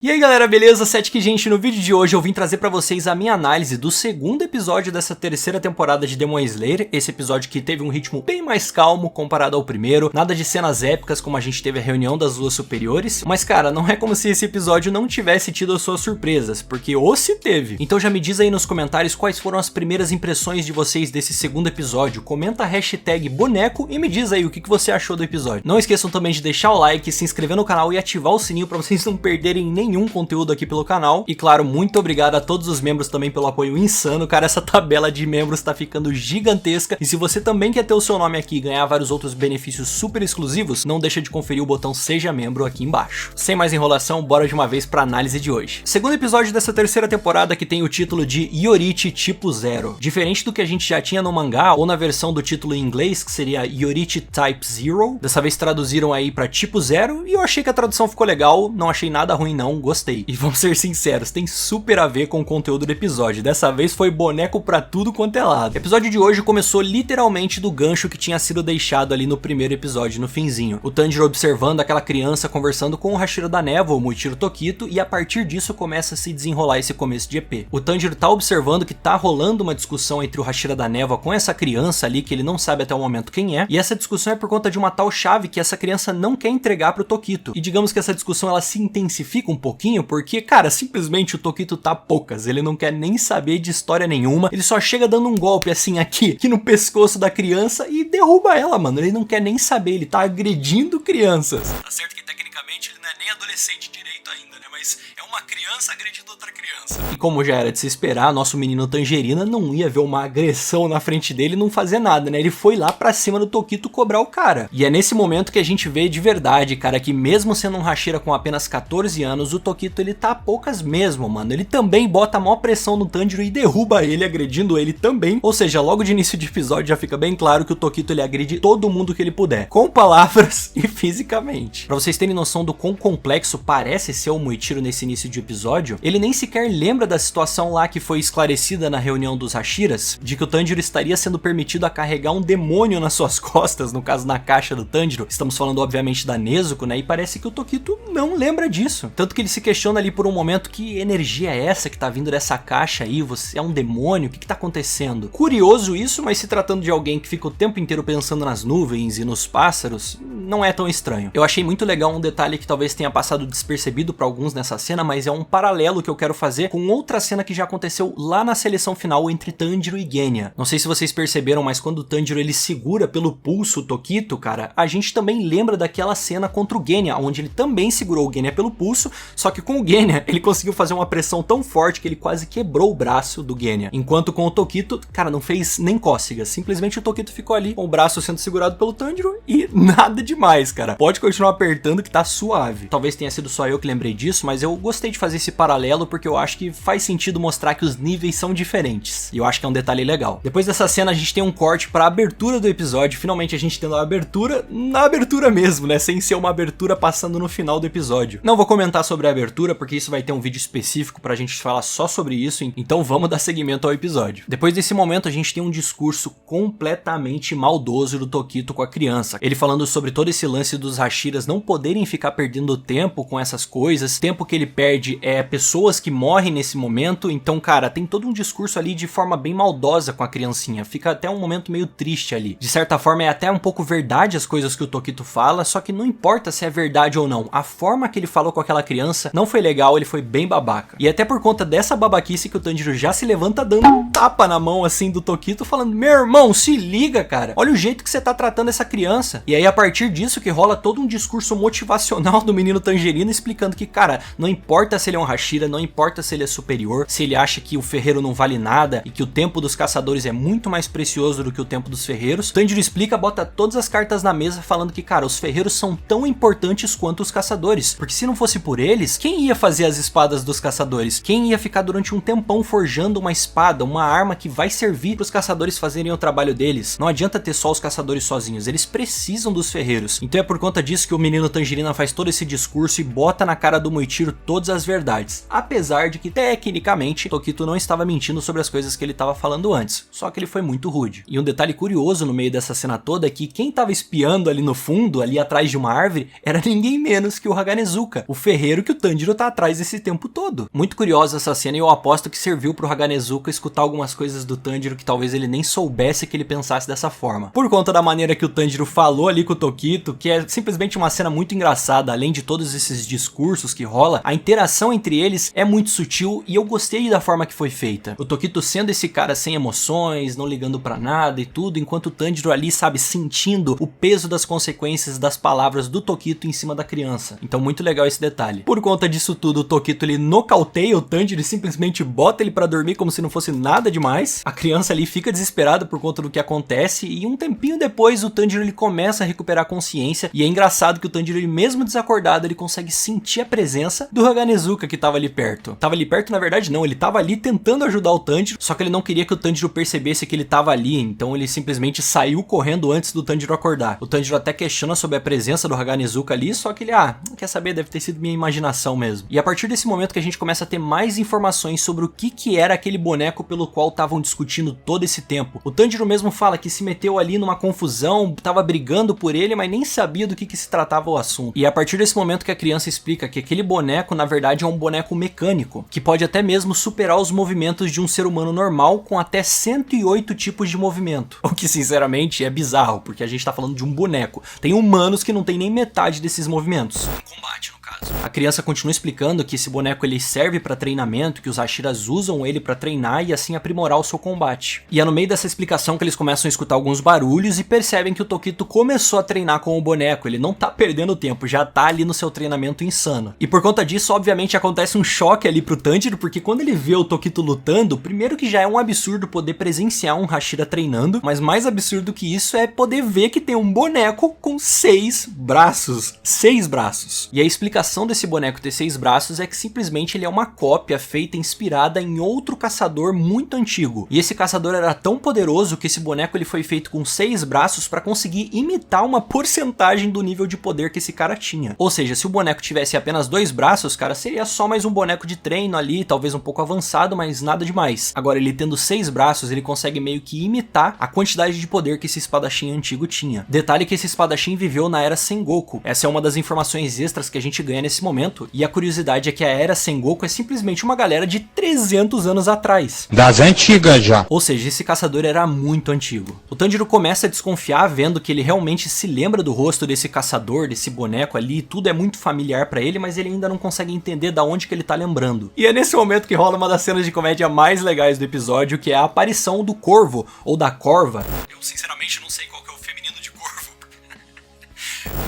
E aí galera, beleza? Sete gente, no vídeo de hoje eu vim trazer pra vocês a minha análise do segundo episódio dessa terceira temporada de Demon Slayer. Esse episódio que teve um ritmo bem mais calmo comparado ao primeiro, nada de cenas épicas como a gente teve a reunião das luas superiores. Mas cara, não é como se esse episódio não tivesse tido as suas surpresas, porque ou se teve. Então já me diz aí nos comentários quais foram as primeiras impressões de vocês desse segundo episódio. Comenta a hashtag boneco e me diz aí o que você achou do episódio. Não esqueçam também de deixar o like, se inscrever no canal e ativar o sininho pra vocês não perderem nenhum conteúdo aqui pelo canal. E claro, muito obrigado a todos os membros também pelo apoio insano, cara, essa tabela de membros tá ficando gigantesca. E se você também quer ter o seu nome aqui e ganhar vários outros benefícios super exclusivos, não deixa de conferir o botão Seja Membro aqui embaixo. Sem mais enrolação, bora de uma vez pra análise de hoje. Segundo episódio dessa terceira temporada, que tem o título de Yorite Tipo Zero. Diferente do que a gente já tinha no mangá, ou na versão do título em inglês, que seria Yorite Type Zero, dessa vez traduziram aí pra Tipo Zero, e eu achei que a tradução ficou legal, não achei nada ruim não, gostei. E vamos ser sinceros, tem super a ver com o conteúdo do episódio. Dessa vez foi boneco pra tudo quanto é lado. O episódio de hoje começou literalmente do gancho que tinha sido deixado ali no primeiro episódio, no finzinho. O Tanjiro observando aquela criança conversando com o Hashira da Névoa, o Muichiro Tokito, e a partir disso começa a se desenrolar esse começo de EP. O Tanjiro tá observando que tá rolando uma discussão entre o Hashira da Névoa com essa criança ali, que ele não sabe até o momento quem é, e essa discussão é por conta de uma tal chave que essa criança não quer entregar pro Tokito. E digamos que essa discussão ela se intensifica um pouquinho, porque, cara, simplesmente o Tokito tá poucas, ele não quer nem saber de história nenhuma, ele só chega dando um golpe assim aqui no pescoço da criança e derruba ela, mano, ele não quer nem saber, ele tá agredindo crianças. Tá certo que tecnicamente ele não é nem adolescente direito ainda, né, mas é uma criança agredindo outra criança. E como já era de se esperar, nosso menino Tangerina não ia ver uma agressão na frente dele e não fazer nada, né, ele foi lá pra cima do Tokito cobrar o cara. E é nesse momento que a gente vê de verdade, cara, que mesmo sendo um Hashira com apenas 14 anos, o Tokito ele tá poucas mesmo, mano. Ele também bota a maior pressão no Tanjiro e derruba ele, agredindo ele também. Ou seja, logo de início de episódio já fica bem claro que o Tokito ele agride todo mundo que ele puder, com palavras e fisicamente. Pra vocês terem noção do quão complexo parece ser o Muichiro nesse início de episódio, ele nem sequer lembra da situação lá que foi esclarecida na reunião dos Hashiras, de que o Tanjiro estaria sendo permitido a carregar um demônio nas suas costas, no caso na caixa do Tanjiro. Estamos falando obviamente da Nezuko, né, e parece que o Tokito não lembra disso. Tanto que ele se questiona ali por um momento, que energia é essa que tá vindo dessa caixa aí? Você é um demônio? O que tá acontecendo? Curioso isso, mas se tratando de alguém que fica o tempo inteiro pensando nas nuvens e nos pássaros, não é tão estranho. Eu achei muito legal um detalhe que talvez tenha passado despercebido pra alguns nessa cena, mas é um paralelo que eu quero fazer com outra cena que já aconteceu lá na seleção final entre Tanjiro e Genya. Não sei se vocês perceberam, mas quando o Tanjiro ele segura pelo pulso o Tokito, cara, a gente também lembra daquela cena contra o Genya, onde ele também segurou o Genya pelo pulso, só que com o Genya ele conseguiu fazer uma pressão tão forte que ele quase quebrou o braço do Genya. Enquanto com o Tokito, cara, não fez nem cócega, simplesmente o Tokito ficou ali com o braço sendo segurado pelo Tanjiro e nada demais, cara. Pode continuar apertando que tá suave. Talvez tenha sido só eu que lembrei disso, mas eu gostei de fazer esse paralelo porque eu acho que faz sentido mostrar que os níveis são diferentes. E eu acho que é um detalhe legal. Depois dessa cena a gente tem um corte pra abertura do episódio, finalmente a gente tendo a abertura na abertura mesmo, né, sem ser uma abertura passando no final do episódio. Não vou comentar sobre a abertura porque isso vai ter um vídeo específico pra gente falar só sobre isso, então vamos dar seguimento ao episódio. Depois desse momento a gente tem um discurso completamente maldoso do Tokito com a criança. Ele falando sobre todo esse lance dos Hashiras não poderem ficar perdendo tempo com essas coisas, tempo que ele perde é pessoas que morrem nesse momento, então cara, tem todo um discurso ali de forma bem maldosa com a criancinha, fica até um momento meio triste ali. De certa forma é até um pouco verdade as coisas que o Tokito fala, só que não importa se é verdade ou não, a forma que ele falou com aquela criança não foi legal, ele foi bem babaca. E até por conta dessa babaquice que o Tanjiro já se levanta dando um tapa na mão assim do Tokito, falando: meu irmão, se liga, cara, olha o jeito que você tá tratando essa criança. E aí a partir disso que rola todo um discurso motivacional do menino Tangerina explicando que, cara, não importa se ele é um Hashira, não importa se ele é superior, se ele acha que o ferreiro não vale nada e que o tempo dos caçadores é muito mais precioso do que o tempo dos ferreiros. O Tanjiro explica, bota todas as cartas na mesa falando que, cara, os ferreiros são tão importantes quanto os caçadores, porque se não fosse por eles, quem ia fazer as espadas dos caçadores? Quem ia ficar durante um tempão forjando uma espada, uma arma que vai servir para os caçadores fazerem o trabalho deles? Não adianta ter só os caçadores sozinhos, eles precisam dos ferreiros. Então é por conta disso que o menino Tangerina faz todo esse discurso e bota na cara do Muichiro Moichiro todas as verdades, apesar de que tecnicamente Tokito não estava mentindo sobre as coisas que ele estava falando antes, só que ele foi muito rude. E um detalhe curioso no meio dessa cena toda é que quem estava espiando ali no fundo, ali atrás de uma árvore, era ninguém menos que o Haganezuka, o ferreiro que o Tanjiro tá atrás esse tempo todo. Muito curiosa essa cena e eu aposto que serviu pro Haganezuka escutar algumas coisas do Tanjiro que talvez ele nem soubesse que ele pensasse dessa forma. Por conta da maneira que o Tanjiro falou ali com o Tokito, que é simplesmente uma cena muito engraçada, além de todos esses discursos que rola, a interação entre eles é muito sutil e eu gostei da forma que foi feita. O Tokito sendo esse cara sem emoções, não ligando pra nada e tudo, enquanto o Tanjiro ali, sabe, sentindo o peso das consequências das palavras do Tokito em cima da criança. Então muito legal esse detalhe. Por conta disso tudo, o Tokito ele nocauteia o Tanjiro e simplesmente bota ele pra dormir como se não fosse nada demais. A criança ali fica desesperada por conta do que acontece e um tempinho depois o Tanjiro ele começa a recuperar a consciência e é engraçado que o Tanjiro ele mesmo desacordado ele consegue sentir a presença do Haganezuka que tava ali perto. Tava ali perto na verdade não, ele tava ali tentando ajudar o Tanjiro, só que ele não queria que o Tanjiro percebesse que ele tava ali, então ele simplesmente saiu correndo antes do Tanjiro acordar. O Tanjiro até questiona sobre a presença do Haganezuka ali, só que ele, quer saber, deve ter sido minha imaginação mesmo. E a partir desse momento que a gente começa a ter mais informações sobre o que era aquele boneco pelo qual estavam discutindo todo esse tempo. O Tanjiro mesmo fala que se meteu ali numa confusão, tava brigando por ele, mas nem sabia do que se tratava o assunto. E é a partir desse momento que a criança explica que aquele boneco, na verdade, é um boneco mecânico, que pode até mesmo superar os movimentos de um ser humano normal com até 108 tipos de movimento. O que, sinceramente, é bizarro, porque a gente tá falando de um boneco. Tem humanos que não tem nem metade desses movimentos. Combate, no caso. A criança continua explicando que esse boneco ele serve para treinamento, que os Hashiras usam ele para treinar e assim aprimorar o seu combate. E é no meio dessa explicação que eles começam a escutar alguns barulhos e percebem que o Tokito começou a treinar com o boneco, ele não tá perdendo tempo, já tá ali no seu treinamento insano. E por conta disso, obviamente, acontece um choque ali pro Tanjiro, porque quando ele vê o Tokito lutando, primeiro que já é um absurdo poder presenciar um Hashira treinando, mas mais absurdo que isso é poder ver que tem um boneco com 6 braços. 6 braços. E a explicação desse boneco ter 6 braços é que simplesmente ele é uma cópia feita inspirada em outro caçador muito antigo. E esse caçador era tão poderoso que esse boneco ele foi feito com 6 braços para conseguir imitar uma porcentagem do nível de poder que esse cara tinha. Ou seja, se o boneco tivesse apenas 2 braços, cara, seria só mais um boneco de treino ali, talvez um pouco avançado, mas nada demais. Agora, ele tendo 6 braços, ele consegue meio que imitar a quantidade de poder que esse espadachim antigo tinha. Detalhe que esse espadachim viveu na Era Sengoku. Essa é uma das informações extras que a gente ganha nesse momento, e a curiosidade é que a Era Sengoku é simplesmente uma galera de 300 anos atrás. Das antigas já. Ou seja, esse caçador era muito antigo. O Tanjiro começa a desconfiar vendo que ele realmente se lembra do rosto desse caçador, desse boneco ali, tudo é muito familiar pra ele, mas ele ainda não consegue entender da onde que ele tá lembrando. E é nesse momento que rola uma das cenas de comédia mais legais do episódio, que é a aparição do corvo, ou da corva. Eu sinceramente não sei qual que é o feminino de corvo.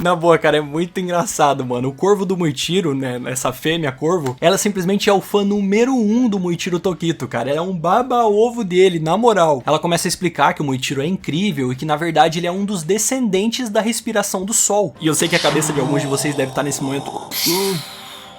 Na boa, cara, é muito engraçado, mano. O corvo do Moichiro, né, essa fêmea corvo, ela simplesmente é o fã número 1 do Moichiro Tokito, cara. Ela é um baba-ovo dele, na moral. Ela começa a explicar que o Moichiro é incrível e que, na verdade, ele é um dos descendentes da respiração do sol. E eu sei que a cabeça de alguns de vocês deve estar nesse momento...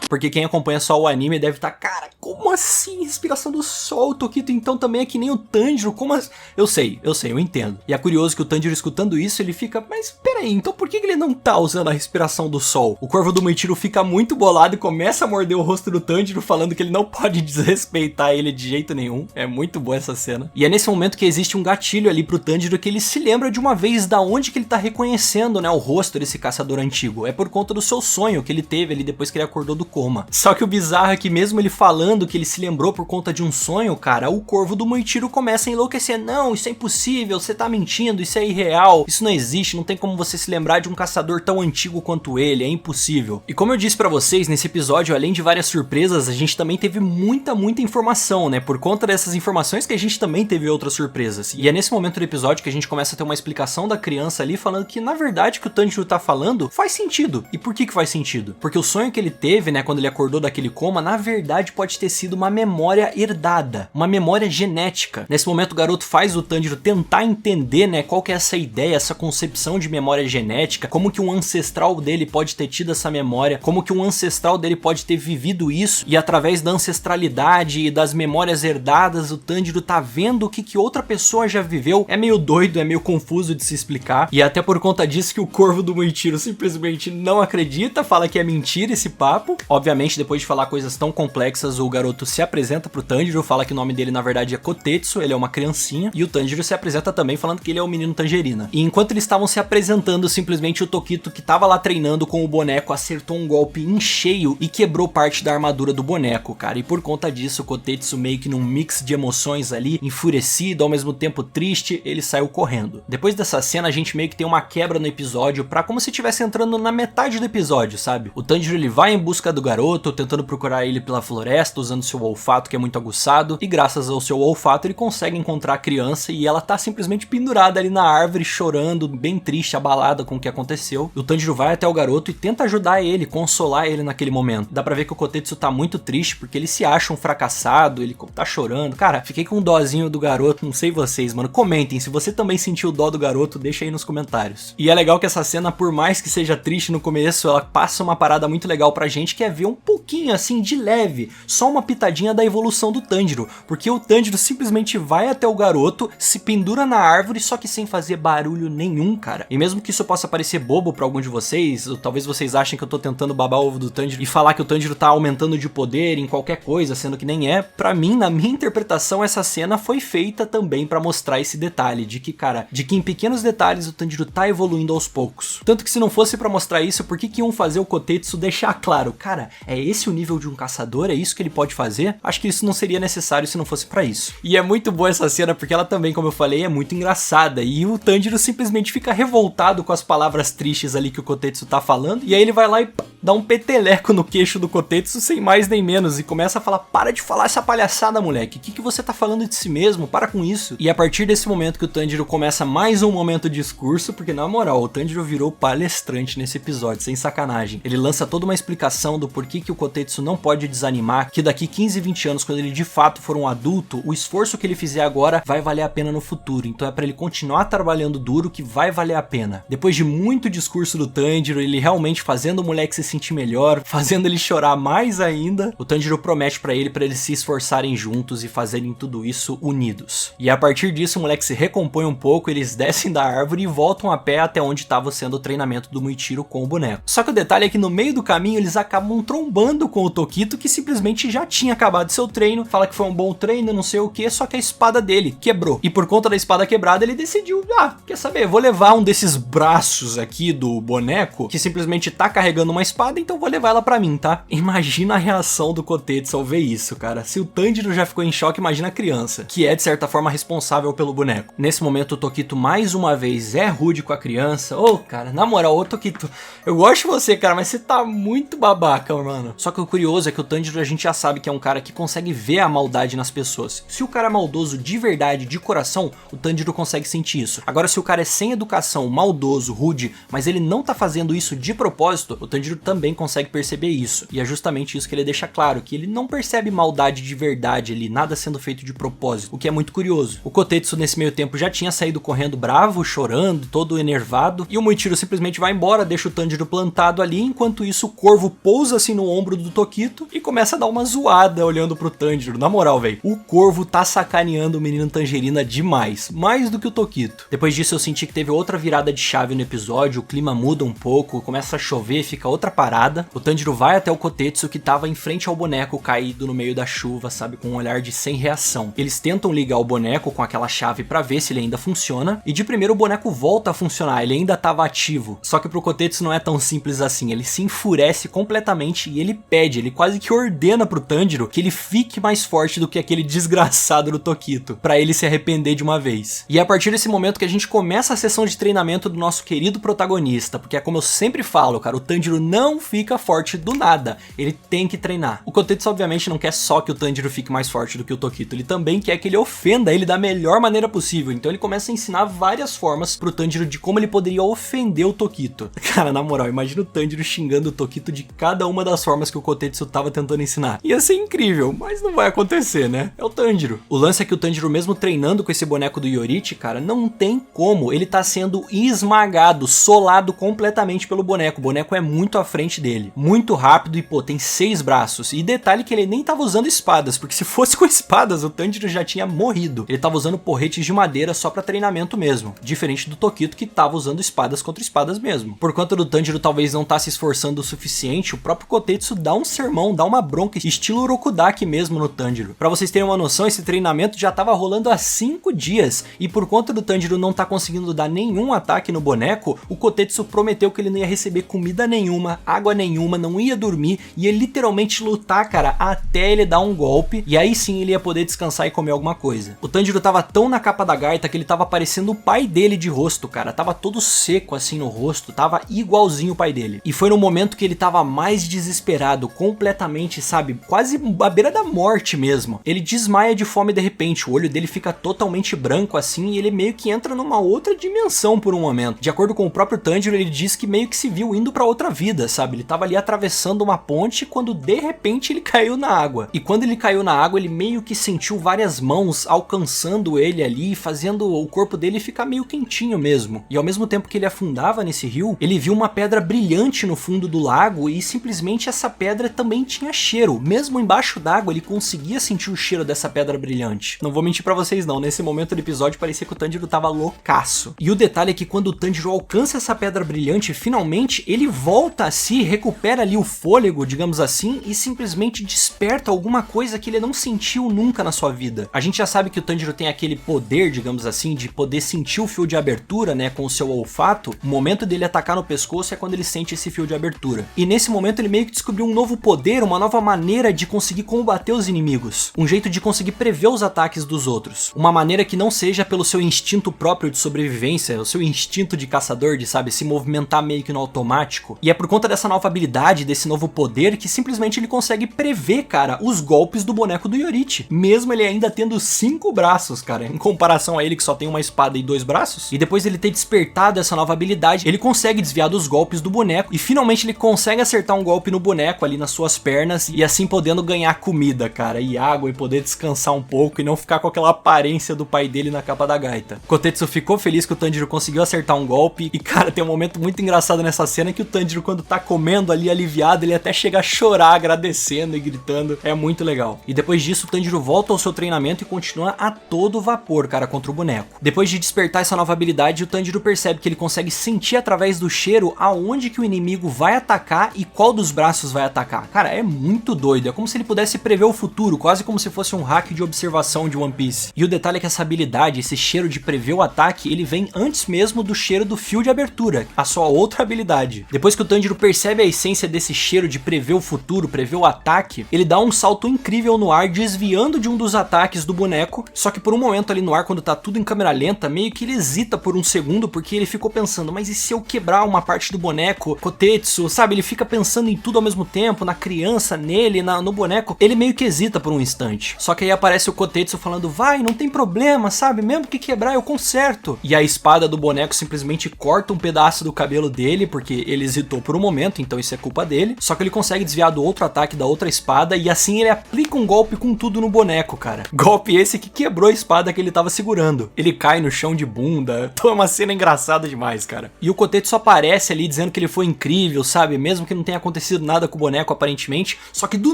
Porque quem acompanha só o anime deve estar, cara, como assim? Respiração do sol, o Tokito então também é que nem o Tanjiro, como assim? Eu sei, eu entendo. E é curioso que o Tanjiro escutando isso, ele fica, mas peraí, então por que ele não tá usando a respiração do sol? O corvo do Moichiro fica muito bolado e começa a morder o rosto do Tanjiro, falando que ele não pode desrespeitar ele de jeito nenhum. É muito boa essa cena. E é nesse momento que existe um gatilho ali pro Tanjiro que ele se lembra de uma vez da onde que ele tá reconhecendo, né, o rosto desse caçador antigo. É por conta do seu sonho que ele teve ali depois que ele acordou do coma. Só que o bizarro é que mesmo ele falando que ele se lembrou por conta de um sonho, cara, o corvo do Moichiro começa a enlouquecer. Não, isso é impossível, você tá mentindo, isso é irreal, isso não existe, não tem como você se lembrar de um caçador tão antigo quanto ele, é impossível. E como eu disse pra vocês, nesse episódio, além de várias surpresas, a gente também teve muita informação, né? Por conta dessas informações que a gente também teve outras surpresas. E é nesse momento do episódio que a gente começa a ter uma explicação da criança ali falando que, na verdade, o que o Tanjiro tá falando faz sentido. E por que faz sentido? Porque o sonho que ele teve, né, quando ele acordou daquele coma, na verdade pode ter sido uma memória herdada, uma memória genética. Nesse momento o garoto faz o Tanjiro tentar entender, né, qual que é essa ideia, essa concepção de memória memória genética, como que um ancestral dele pode ter tido essa memória, como que um ancestral dele pode ter vivido isso, e através da ancestralidade e das memórias herdadas, o Tanjiro tá vendo o que outra pessoa já viveu. É meio doido, é meio confuso de se explicar, e até por conta disso que o corvo do Muichiro simplesmente não acredita, fala que é mentira esse papo. Obviamente, depois de falar coisas tão complexas, o garoto se apresenta pro Tanjiro, fala que o nome dele na verdade é Kotetsu, ele é uma criancinha, e o Tanjiro se apresenta também falando que ele é o menino Tangerina. E enquanto eles estavam se apresentando, simplesmente o Tokito, que tava lá treinando com o boneco, acertou um golpe em cheio e quebrou parte da armadura do boneco, cara. E por conta disso, o Kotetsu, meio que num mix de emoções ali, enfurecido, ao mesmo tempo triste, ele saiu correndo. Depois dessa cena, a gente meio que tem uma quebra no episódio, pra como se estivesse entrando na metade do episódio, sabe? O Tanjiro, ele vai em busca do garoto, tentando procurar ele pela floresta, usando seu olfato, que é muito aguçado, e graças ao seu olfato, ele consegue encontrar a criança, e ela tá simplesmente pendurada ali na árvore, chorando, bem triste, abalada com o que aconteceu. O Tanjiro vai até o garoto e tenta ajudar ele, consolar ele naquele momento. Dá pra ver que o Kotetsu tá muito triste, porque ele se acha um fracassado, ele tá chorando. Cara, fiquei com um dózinho do garoto, não sei vocês, mano. Comentem, se você também sentiu dó do garoto, deixa aí nos comentários. E é legal que essa cena, por mais que seja triste no começo, ela passa uma parada muito legal pra gente, que é ver um pouquinho, assim, de leve, só uma pitadinha da evolução do Tanjiro, porque o Tanjiro simplesmente vai até o garoto, se pendura na árvore, só que sem fazer barulho nenhum, cara. E mesmo que isso possa parecer bobo pra algum de vocês, ou talvez vocês achem que eu tô tentando babar o ovo do Tanjiro e falar que o Tanjiro tá aumentando de poder em qualquer coisa, sendo que nem é, pra mim, na minha interpretação, essa cena foi feita também pra mostrar esse detalhe, de que, cara, de que em pequenos detalhes o Tanjiro tá evoluindo aos poucos. Tanto que se não fosse pra mostrar isso, por que iam fazer o Kotetsu deixar claro, cara, é esse o nível de um caçador, é isso que ele pode fazer? Acho que isso não seria necessário se não fosse pra isso. E é muito boa essa cena, porque ela também, como eu falei, é muito engraçada, e o Tanjiro simplesmente fica revoltado com as palavras tristes ali que o Kotetsu tá falando, e aí ele vai lá e dá um peteleco no queixo do Kotetsu, sem mais nem menos, e começa a falar, para de falar essa palhaçada, moleque, o que você tá falando de si mesmo? Para com isso. E a partir desse momento que o Tanjiro começa mais um momento de discurso, porque na moral, o Tanjiro virou palestrante nesse episódio, sem sacanagem. Ele lança toda uma explicação do porquê que o Kotetsu não pode desanimar, que daqui 15, 20 anos, quando ele de fato for um adulto, o esforço que ele fizer agora vai valer a pena no futuro, então é pra ele continuar trabalhando duro que vai valer a pena. Depois de muito discurso do Tanjiro, ele realmente fazendo o moleque se sentir melhor, fazendo ele chorar mais ainda, o Tanjiro promete pra eles se esforçarem juntos e fazerem tudo isso unidos. E a partir disso o moleque se recompõe um pouco, eles descem da árvore e voltam a pé até onde estava sendo o treinamento do Muichiro com o boneco. Só que o detalhe é que no meio do caminho eles acabam trombando com o Tokito, que simplesmente já tinha acabado seu treino, fala que foi um bom treino, não sei o que, só que a espada dele quebrou. E por conta da espada quebrada ele decidiu, quer saber, vou levar um desses braços aqui do boneco, que simplesmente tá carregando uma espada, então vou levar ela pra mim, tá? Imagina a reação do Kotetsu ao ver isso, cara. Se o Tanjiro já ficou em choque, imagina a criança, que é de certa forma responsável pelo boneco. Nesse momento o Tokito mais uma vez é rude com a criança. Cara, na moral, ô Tokito, eu gosto de você, cara, mas você tá muito babaca, mano. Só que o curioso é que o Tanjiro a gente já sabe que é um cara que consegue ver a maldade nas pessoas. Se o cara é maldoso de verdade, de coração, o Tanjiro consegue sentir isso. Agora, se o cara é sem educação, maldoso, rude, mas ele não tá fazendo isso de propósito, o Tanjiro também consegue perceber isso. E é justamente isso que ele deixa claro, que ele não percebe maldade de verdade ali, nada sendo feito de propósito, o que é muito curioso. O Kotetsu nesse meio tempo já tinha saído correndo bravo, chorando, todo enervado, e o Muichiro simplesmente vai embora, deixa o Tanjiro plantado ali, enquanto isso o corvo pousa assim no ombro do Tokito e começa a dar uma zoada olhando pro Tanjiro. Na moral, velho, o corvo tá sacaneando o menino Tangerina demais, mais do que o Tokito. Depois disso eu senti que teve outra virada de chave no episódio, o clima muda um pouco, começa a chover, fica outra parada. O Tanjiro vai até o Kotetsu, que tava em frente ao boneco caído no meio da chuva, sabe, com um olhar de sem reação. Eles tentam ligar o boneco com aquela chave pra ver se ele ainda funciona, e de primeiro o boneco volta a funcionar, ele ainda tava ativo. Só que pro Kotetsu não é tão simples assim, ele se enfurece completamente e ele pede, ele quase que ordena pro Tanjiro que ele fique mais forte do que aquele desgraçado do Tokito, pra ele se arrepender de uma vez. E é a partir desse momento que a gente começa a sessão de treinamento do nosso querido protagonista, porque é como eu sempre falo, cara, o Tanjiro não não fica forte do nada, ele tem que treinar. O Kotetsu obviamente não quer só que o Tanjiro fique mais forte do que o Tokito, ele também quer que ele ofenda ele da melhor maneira possível, então ele começa a ensinar várias formas pro Tanjiro de como ele poderia ofender o Tokito. Cara, na moral, imagina o Tanjiro xingando o Tokito de cada uma das formas que o Kotetsu tava tentando ensinar. Ia ser incrível, mas não vai acontecer, né? É o Tanjiro. O lance é que o Tanjiro, mesmo treinando com esse boneco do Yorichi, cara, não tem como. Ele tá sendo esmagado, solado completamente pelo boneco. O boneco é muito à frente dele. Muito rápido e, pô, tem 6 braços. E detalhe que ele nem tava usando espadas, porque se fosse com espadas, o Tanjiro já tinha morrido. Ele tava usando porretes de madeira só pra treinamento mesmo. Diferente do Tokito, que tava usando espadas contra espadas mesmo. Por conta do Tanjiro talvez não tá se esforçando o suficiente, o próprio Kotetsu dá um sermão, dá uma bronca, estilo Rokudaki mesmo no Tanjiro. Pra vocês terem uma noção, esse treinamento já tava rolando há 5 dias, e por conta do Tanjiro não tá conseguindo dar nenhum ataque no boneco, o Kotetsu prometeu que ele não ia receber comida nenhuma, água nenhuma, não ia dormir, ia literalmente lutar, cara, até ele dar um golpe, e aí sim ele ia poder descansar e comer alguma coisa. O Tanjiro tava tão na capa da gaita que ele tava parecendo o pai dele de rosto, cara, tava todo seco assim no rosto, tava igualzinho o pai dele. E foi no momento que ele tava mais desesperado, completamente, sabe, quase à beira da morte mesmo. Ele desmaia de fome de repente, o olho dele fica totalmente branco assim e ele meio que entra numa outra dimensão por um momento. De acordo com o próprio Tanjiro, ele diz que meio que se viu indo pra outra vida, sabe? Ele tava ali atravessando uma ponte quando de repente ele caiu na água. E quando ele caiu na água, ele meio que sentiu várias mãos alcançando ele ali, fazendo o corpo dele ficar meio quentinho mesmo. E ao mesmo tempo que ele afundava nesse rio, ele viu uma pedra brilhante no fundo do lago e simplesmente essa pedra também tinha cheiro. Mesmo embaixo d'água, ele conseguia sentir o cheiro dessa pedra brilhante. Não vou mentir pra vocês não, nesse momento do episódio parecia que o Tanjiro tava loucaço. E o detalhe é que quando o Tanjiro alcança essa pedra brilhante, finalmente ele volta a si, recupera ali o fôlego, digamos assim, e simplesmente desperta alguma coisa que ele não sentiu nunca na sua vida. A gente já sabe que o Tanjiro tem aquele poder, digamos assim, de poder sentir o fio de abertura, né, com o seu olfato. O momento dele atacar no pescoço é quando ele sente esse fio de abertura. E nesse momento ele meio que descobriu um novo poder, uma nova maneira de conseguir combater os inimigos. Um jeito de conseguir prever os ataques dos outros. Uma maneira que não seja pelo seu instinto próprio de sobrevivência, o seu instinto de caçador, de, sabe, se movimentar meio que no automático. E é por conta dessa nova habilidade, desse novo poder, que simplesmente ele consegue prever, cara, os golpes do boneco do Yorichi. Mesmo ele ainda tendo 5 braços, cara, em comparação a ele que só tem uma espada e 2 braços. E depois dele ter despertado essa nova habilidade, ele consegue desviar dos golpes do boneco e finalmente ele consegue acertar um golpe no boneco ali nas suas pernas e assim podendo ganhar comida, cara, e água e poder descansar um pouco e não ficar com aquela aparência do pai dele na capa da gaita. Kotetsu ficou feliz que o Tanjiro conseguiu acertar um golpe e, cara, tem um momento muito engraçado nessa cena que o Tanjiro, quando tá comendo ali aliviado, ele até chega a chorar agradecendo e gritando. É muito legal. E depois disso o Tanjiro volta ao seu treinamento e continua a todo vapor, cara, contra o boneco. Depois de despertar essa nova habilidade, o Tanjiro percebe que ele consegue sentir através do cheiro aonde que o inimigo vai atacar e qual dos braços vai atacar. Cara, é muito doido. É como se ele pudesse prever o futuro, quase como se fosse um hack de observação de One Piece. E o detalhe é que essa habilidade, esse cheiro de prever o ataque, ele vem antes mesmo do cheiro do fio de abertura, a sua outra habilidade. Depois que o Tanjiro percebe a essência desse cheiro de prever o futuro, prever o ataque, ele dá um salto incrível no ar, desviando de um dos ataques do boneco, só que por um momento ali no ar, quando tá tudo em câmera lenta, meio que ele hesita por um segundo, porque ele ficou pensando, mas e se eu quebrar uma parte do boneco? Kotetsu, sabe? Ele fica pensando em tudo ao mesmo tempo, na criança, nele, no boneco. Ele meio que hesita por um instante. Só que aí aparece o Kotetsu falando, vai, não tem problema, sabe? Mesmo que quebrar, eu conserto. E a espada do boneco simplesmente corta um pedaço do cabelo dele, porque ele hesitou por um momento, então isso é culpa dele. Só que ele consegue desviar do outro ataque da outra espada, e assim ele aplica um golpe com tudo no boneco, cara. Golpe esse que quebrou a espada que ele tava segurando. Ele cai no chão de bunda. Então é uma cena engraçada demais, cara. E o Kotetsu aparece ali dizendo que ele foi incrível, sabe? Mesmo que não tenha acontecido nada com o boneco aparentemente. Só que do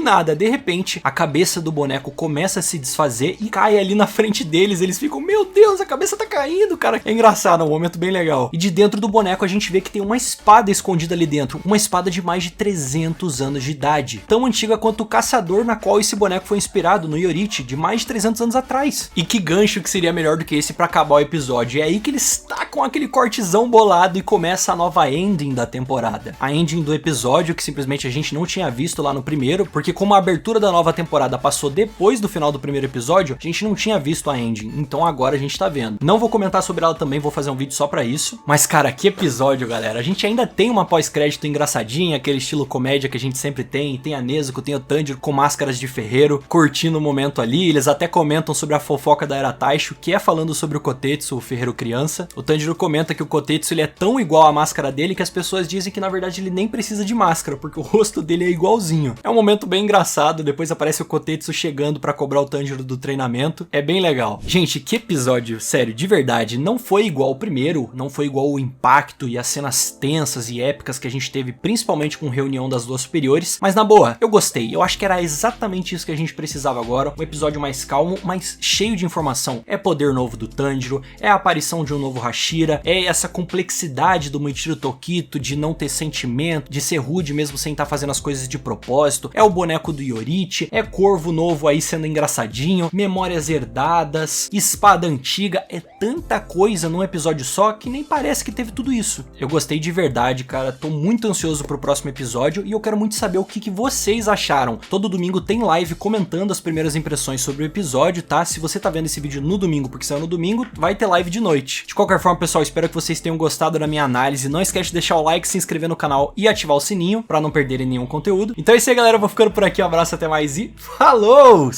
nada, de repente, a cabeça do boneco começa a se desfazer e cai ali na frente deles. Eles ficam, meu Deus, a cabeça tá caindo, cara. É engraçado, é um momento bem legal. E de dentro do boneco a gente vê que tem uma espada escondida ali dentro. Uma espada de mais de 300 anos de idade. Tão antiga quanto o caçador na qual esse boneco foi inspirado, no Yorichi, de mais de 300 anos atrás. E que gancho que seria melhor do que esse pra acabar o episódio. E é aí que eles tacam aquele cortezão bolado e começa a nova ending da temporada. A ending do episódio que simplesmente a gente não tinha visto lá no primeiro, porque como a abertura da nova temporada passou depois do final do primeiro episódio, a gente não tinha visto a ending. Então agora a gente tá vendo. Não vou comentar sobre ela também, vou fazer um vídeo só pra isso. Mas cara, que episódio, galera. A gente ainda tem uma pós-crédito engraçada engraçadinha, aquele estilo comédia que a gente sempre tem a Nezuko, tem o Tanjiro com máscaras de ferreiro, curtindo o momento ali. Eles até comentam sobre a fofoca da Era Taisho, que é falando sobre o Kotetsu, o ferreiro criança. O Tanjiro comenta que o Kotetsu ele é tão igual à máscara dele que as pessoas dizem que na verdade ele nem precisa de máscara, porque o rosto dele é igualzinho. É um momento bem engraçado, depois aparece o Kotetsu chegando pra cobrar o Tanjiro do treinamento. É bem legal. Gente, que episódio, sério, de verdade, não foi igual ao primeiro, não foi igual o impacto e as cenas tensas e épicas que a gente teve, principalmente com a reunião das duas superiores, mas na boa, eu gostei. Eu acho que era exatamente isso que a gente precisava agora, um episódio mais calmo, mas cheio de informação. É poder novo do Tanjiro, é a aparição de um novo Hashira, é essa complexidade do Michiro Tokito de não ter sentimento, de ser rude mesmo sem estar fazendo as coisas de propósito, é o boneco do Yorichi, é Corvo novo aí sendo engraçadinho, memórias herdadas, espada antiga, é tanta coisa num episódio só que nem parece que teve tudo isso. Eu gostei de verdade, cara, tô muito ansioso pro próximo episódio e eu quero muito saber o que vocês acharam. Todo domingo tem live comentando as primeiras impressões sobre o episódio, tá? Se você tá vendo esse vídeo no domingo porque saiu no domingo, vai ter live de noite. De qualquer forma, pessoal, espero que vocês tenham gostado da minha análise. Não esquece de deixar o like, se inscrever no canal e ativar o sininho pra não perderem nenhum conteúdo. Então é isso aí, galera, eu vou ficando por aqui, um abraço, até mais e falou!